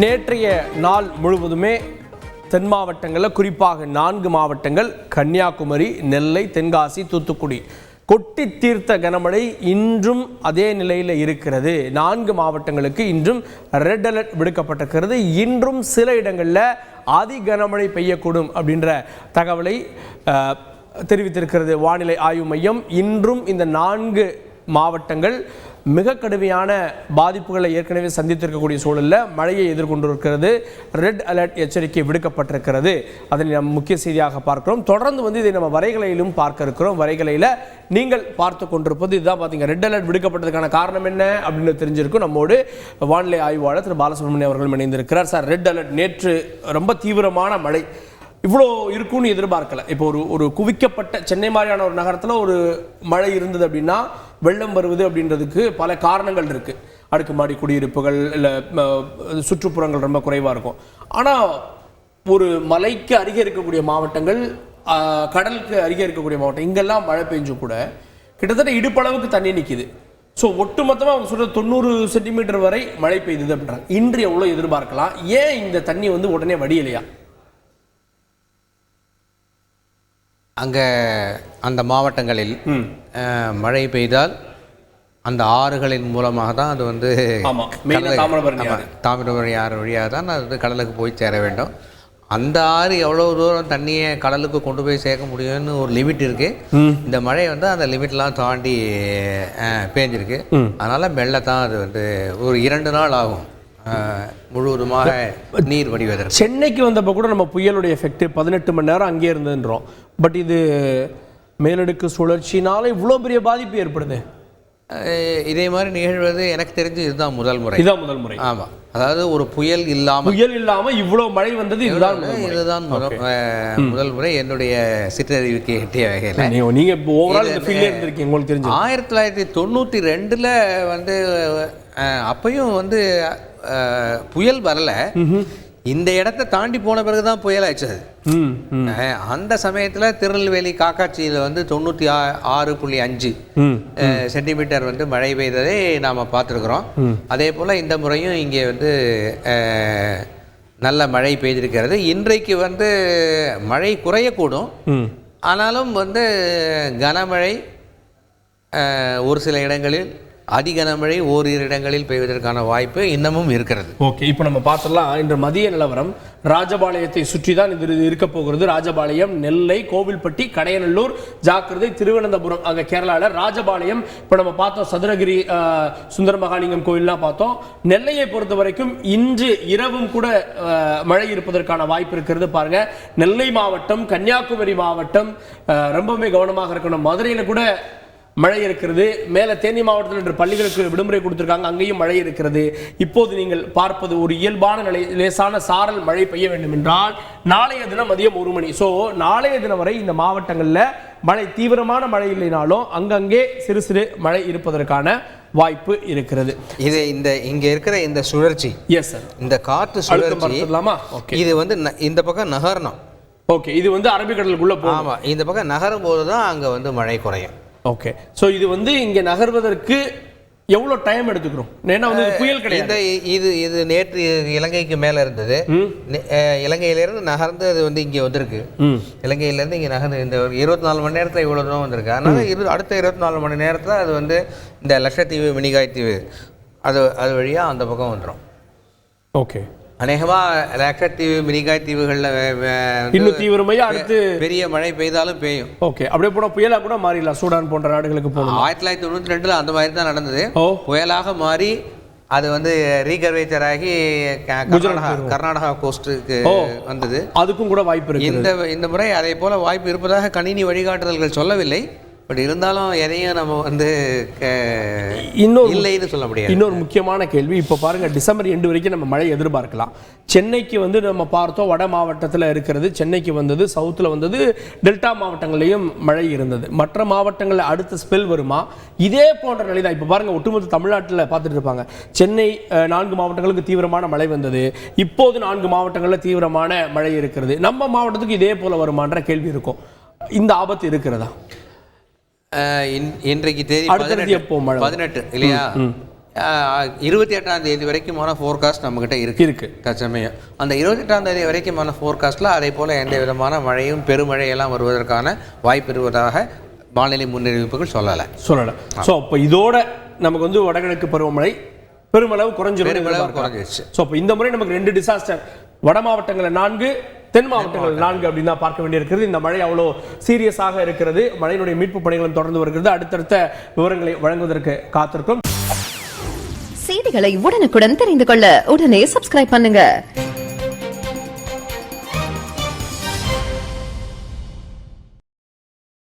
நேற்றைய நாள் முழுவதுமே தென் மாவட்டங்களில் குறிப்பாக 4 மாவட்டங்கள் கன்னியாகுமரி, நெல்லை, தென்காசி, தூத்துக்குடி கொட்டி தீர்த்த கனமழை இன்றும் அதே நிலையில் இருக்கிறது. 4 மாவட்டங்களுக்கு இன்றும் ரெட் அலர்ட் விடுக்கப்பட்டிருக்கிறது. இன்றும் சில இடங்களில் அதி கனமழை பெய்யக்கூடும் அப்படின்ற தகவலை தெரிவித்திருக்கிறது வானிலை ஆய்வு மையம். இன்றும் இந்த 4 மாவட்டங்கள் மிக கடுமையான பாதிப்புகளை ஏற்கனவே சந்தித்திருக்கக்கூடிய சூழலில் மழையை எதிர்கொண்டிருக்கிறது. ரெட் அலர்ட் எச்சரிக்கை விடுக்கப்பட்டிருக்கிறது. அதனை நம்ம முக்கிய செய்தியாக பார்க்கிறோம். தொடர்ந்து இதை நம்ம வரைகலையிலும் பார்க்க இருக்கிறோம். வரைகலையில் நீங்கள் பார்த்து கொண்டிருப்பது இதுதான். பார்த்தீங்க, ரெட் அலர்ட் விடுக்கப்பட்டதுக்கான காரணம் என்ன அப்படின்னு தெரிஞ்சிருக்கும். நம்மோடு வானிலை ஆய்வாளர் திரு பாலசுப்ரமணியம் அவர்கள் இணைந்திருக்கிறார். சார், ரெட் அலர்ட் நேற்று ரொம்ப தீவிரமான மழை இவ்வளோ இருக்கும்னு எதிர்பார்க்கல. இப்போ ஒரு குவிக்கப்பட்ட சென்னை மாதிரியான ஒரு நகரத்தில் ஒரு மழை இருந்தது அப்படின்னா வெள்ளம் வருவது அப்படின்றதுக்கு பல காரணங்கள் இருக்குது. அடுக்குமாடி குடியிருப்புகள் இல்லை சுற்றுப்புறங்கள் ரொம்ப குறைவாக இருக்கும். ஆனால் ஒரு மலைக்கு அருகே இருக்கக்கூடிய மாவட்டங்கள், கடலுக்கு அருகே இருக்கக்கூடிய மாவட்டம், இங்கெல்லாம் மழை பெஞ்சும் கூட கிட்டத்தட்ட இடுப்பளவுக்கு தண்ணி நிற்கிது. ஸோ ஒட்டுமொத்தமாக அவங்க சொல்கிற 90 சென்டிமீட்டர் வரை மழை பெய்யுது அப்படின்றாங்க. இன்று எவ்வளோ எதிர்பார்க்கலாம்? ஏன் இந்த தண்ணி உடனே வடியலையா? அங்கே அந்த மாவட்டங்களில் மழை பெய்தால் அந்த ஆறுகளின் மூலமாக தான் அது தாமிரபரணி ஆறு வழியாக தான் அது கடலுக்கு போய் சேர வேண்டும். அந்த ஆறு எவ்வளோ தூரம் தண்ணியை கடலுக்கு கொண்டு போய் சேர்க்க முடியும்னு ஒரு லிமிட் இருக்குது. இந்த மழை அந்த லிமிட்லாம் தாண்டி பேஞ்சிருக்கு. அதனால் மெல்லத்தான் அது ஒரு 2 நாள் ஆகும் முழுவதுமாக நீர் வடிவதற்கு. சென்னைக்கு வந்தப்போ கூட நம்ம புயலுடைய எஃபெக்ட் 18 மணி நேரம் அங்கே இருந்துன்றோம். பட் இது மேலடுக்கு சுழற்சினால இவ்வளோ பெரிய பாதிப்பு ஏற்படுது. இதே மாதிரி நிகழ்வது எனக்கு தெரிஞ்சு இதுதான் முதல் முறை. ஆமாம், அதாவது ஒரு புயல் இல்லாமல் இவ்வளோ மழை வந்தது இதுதான் முதல் முறை. என்னுடைய சிற்றறிவுக்கு எட்டிய வகையில் நீங்கள் ஓவரால் இந்த ஃபீல்டில் இருந்திருக்கீங்க, உங்களுக்கு தெரிஞ்சு 1992 அப்பையும் புயல் வரல. இந்த இடத்தை தாண்டி போன பிறகுதான் புயல் ஆயிடுச்சு. அந்த சமயத்தில் திருநெல்வேலி காக்காட்சியில் 96.5 சென்டிமீட்டர் மழை பெய்ததை நாம் பார்த்துருக்குறோம். அதே போல் இந்த முறையும் இங்கே நல்ல மழை பெய்திருக்கிறது. இன்றைக்கு மழை குறையக்கூடும். ஆனாலும் கனமழை ஒரு சில இடங்களில், அதிகனமழை ஓரிரு இடங்களில் பெய்வதற்கான வாய்ப்பு இன்னமும் இருக்கிறது. ஓகே, இப்போ நம்ம பார்த்துடலாம். இன்று மதிய நிலவரம் ராஜபாளையத்தை சுற்றி தான் இது இருக்க போகிறது. ராஜபாளையம், நெல்லை, கோவில்பட்டி, கடையநல்லூர், ஜாக்கிரதை, திருவனந்தபுரம், அங்கே கேரளாவில் ராஜபாளையம். இப்போ நம்ம பார்த்தோம் சதுரகிரி சுந்தரமகாலிங்கம் கோயில்லாம் பார்த்தோம். நெல்லையை பொறுத்த வரைக்கும் இன்று இரவும் கூட மழை இருப்பதற்கான வாய்ப்பு இருக்கிறது. பாருங்க, நெல்லை மாவட்டம், கன்னியாகுமரி மாவட்டம் ரொம்பவுமே கவனமாக இருக்கணும். மதுரையில் கூட மழை இருக்கிறது. மேலே தேனி மாவட்டத்தில் இன்று பள்ளிகளுக்கு விடுமுறை கொடுத்திருக்காங்க, அங்கேயும் மழை இருக்கிறது. இப்போது நீங்கள் பார்ப்பது ஒரு இயல்பான நிலை, லேசான சாரல் மழை பெய்ய வேண்டும் என்றால் நாளைய தினம் மதியம் 1 மணி. ஸோ நாளைய தினம் வரை இந்த மாவட்டங்களில் மழை, தீவிரமான மழை இல்லைனாலும் அங்கங்கே சிறு சிறு மழை இருப்பதற்கான வாய்ப்பு இருக்கிறது. இது இங்க இருக்கிற இந்த சுழற்சி, எஸ் சார், இந்த காற்று சுழற்சி இது இந்த பக்கம் நகரணும். ஓகே, இது அரபிக்கடலுக்குள்ள போகும். ஆமா, இந்த பக்கம் நகரும் போது தான் அங்க மழை குறையும். ஓகே, ஸோ இது இங்கே நகர்வதற்கு எவ்வளோ டைம் எடுத்துக்கிறோம்? ஏன்னா புயல் கிடையாது. இது நேற்று இலங்கைக்கு மேலே இருந்தது. இலங்கையிலேருந்து நகர்ந்து அது இங்கே வந்திருக்கு. இலங்கையிலேருந்து இங்கே நகர்ந்து இந்த 24 மணி நேரத்தில் இவ்வளோ தூரம் வந்திருக்கு. அதனால் அடுத்த 24 மணி நேரத்தில் அது இந்த லட்சத்தீவு, மினிகாய் தீவு அது வழியாக அந்த பக்கம் வந்துடும். ஓகே, அநேகமாக லட்சத்தீவு, மினிகாய் தீவுகளில் இன்னும் தீவிரமையாக அடுத்து பெரிய மழை பெய்தாலும் பெய்யும். ஓகே, அப்படியே போனால் புயலாக கூட மாறிடலாம். சூடான் போன்ற நாடுகளுக்கு போகணும். 1992 அந்த மாதிரி தான் நடந்தது. புயலாக மாறி அது ரீகர்வேச்சர் ஆகி கர்நாடகா கோஸ்ட்டுக்கு வந்தது. அதுக்கும் கூட வாய்ப்பு இருக்கு. இந்த முறை அதே போல வாய்ப்பு இருப்பதாக கணினி வழிகாட்டுதல்கள் சொல்லவில்லை. பட் இருந்தாலும் எதையும் நம்ம இல்லைன்னு சொல்ல முடியாது. இன்னொரு முக்கியமான கேள்வி, இப்போ பாருங்க, டிசம்பர் 2 வரைக்கும் நம்ம மழை எதிர்பார்க்கலாம். சென்னைக்கு நம்ம பார்த்தோம், வட மாவட்டத்தில் இருக்கிறது. சென்னைக்கு வந்தது, சவுத்தில் வந்தது, டெல்டா மாவட்டங்களையும் மழை இருந்தது. மற்ற மாவட்டங்களில் அடுத்த ஸ்பெல் வருமா? இதே போன்ற நிலை தான் இப்போ பாருங்க, ஒட்டுமொத்த தமிழ்நாட்டில் பார்த்துட்டு இருப்பாங்க. சென்னை 4 மாவட்டங்களுக்கு தீவிரமான மழை வந்தது. இப்போது 4 மாவட்டங்களில் தீவிரமான மழை இருக்கிறது. நம்ம மாவட்டத்துக்கு இதே போல வருமான்ற கேள்வி இருக்கும். இந்த ஆபத்து இருக்கிறதா? இன்றைக்கு தேதி 18 இல்லையா? 28ஆம் தேதி வரைக்குமான ஃபோர்காஸ்ட் நம்மக்கிட்ட இருக்கு தற்சமயம். அந்த 28ஆம் தேதி வரைக்குமான ஃபோர்காஸ்ட்டில் அதே போல் எந்த விதமான மழையும் பெருமழையெல்லாம் வருவதற்கான வாய்ப்பு இருப்பதாக வானிலை முன்னறிவிப்புகள் சொல்லலை. ஸோ இப்போ இதோட நமக்கு வந்து வடகிழக்கு பருவமழை பெருமளவு குறைஞ்சிருச்சு. ஸோ இப்போ இந்த முறை நமக்கு 2 டிசாஸ்டர், வட மாவட்டங்களில் 4, தென் மாவட்டங்கள் 4 அப்படின்னு தான் பார்க்க வேண்டியிருக்கிறது. இந்த மழை அவ்வளோ சீரியஸாக இருக்கிறது. மழையினுடைய மீட்பு பணிகளும் தொடர்ந்து வருகிறது. அடுத்தடுத்த விவரங்களை வழங்குவதற்கு காத்திருக்கும். செய்திகளை உடனுக்குடன் தெரிந்து கொள்ள உடனே சப்ஸ்கிரைப் பண்ணுங்க.